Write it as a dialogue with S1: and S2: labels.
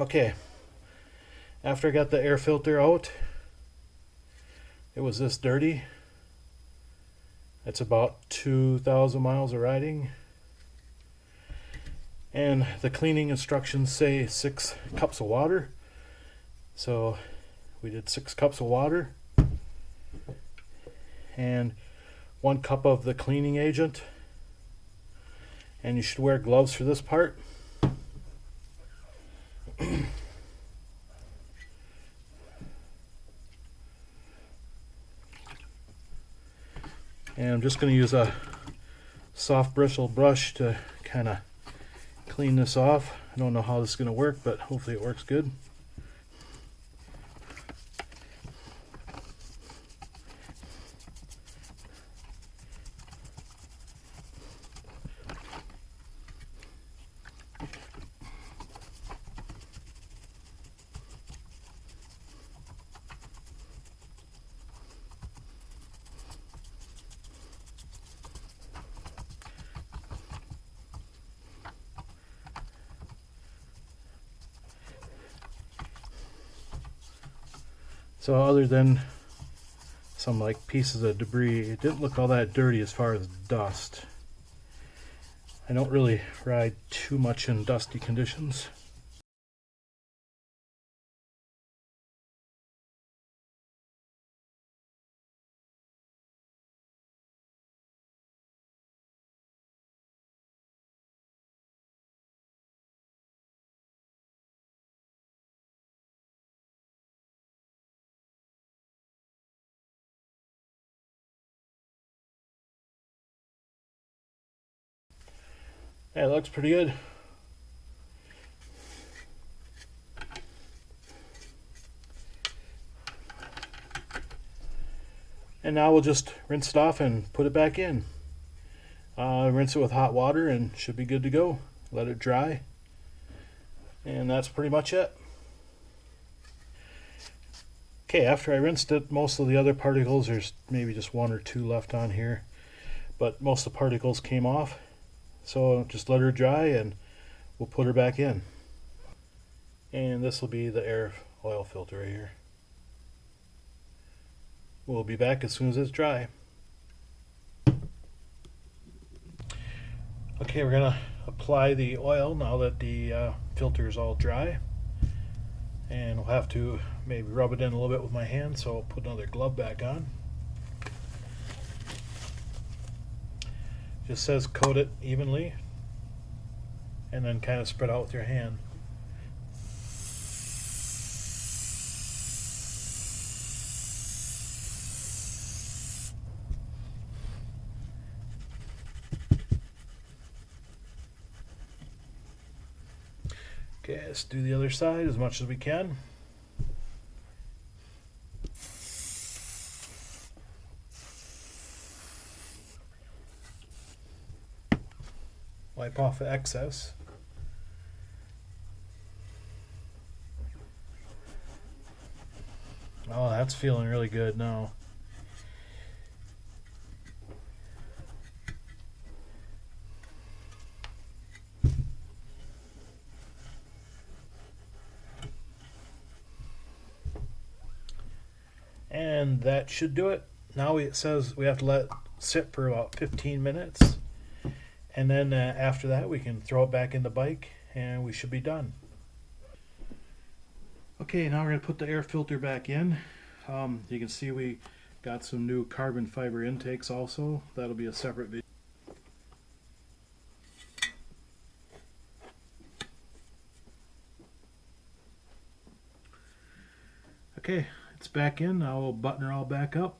S1: Okay, after I got the air filter out, it was this dirty. It's about 2,000 miles of riding. And the cleaning instructions say 6 cups of water. So we did 6 cups of water and 1 cup of the cleaning agent. And you should wear gloves for this part. And I'm just going to use a soft bristle brush to kind of clean this off. I don't know how this is going to work, but hopefully it works good. So other than some like pieces of debris, it didn't look all that dirty as far as dust. I don't really ride too much in dusty conditions. Yeah, it looks pretty good. And now we'll just rinse it off and put it back in. Rinse it with hot water and should be good to go. Let it dry. And that's pretty much it. Okay, after I rinsed it, most of the other particles, there's maybe just 1 or 2 left on here, but most of the particles came off. So just let her dry and we'll put her back in. And this will be the air oil filter right here. We'll be back as soon as it's dry. Okay, we're gonna apply the oil now that the filter is all dry. And we'll have to maybe rub it in a little bit with my hand, so I'll put another glove back on. Just says coat it evenly and then kind of spread out with your hand. Okay, let's do the other side as much as we can. Wipe off the excess. Oh, that's feeling really good now. And that should do it. Now it says we have to let it sit for about 15 minutes. And then after that we can throw it back in the bike and we should be done. Okay, now we're going to put the air filter back in. You can see we got some new carbon fiber intakes also. That'll be a separate video. Okay, it's back in. Now we'll button her all back up.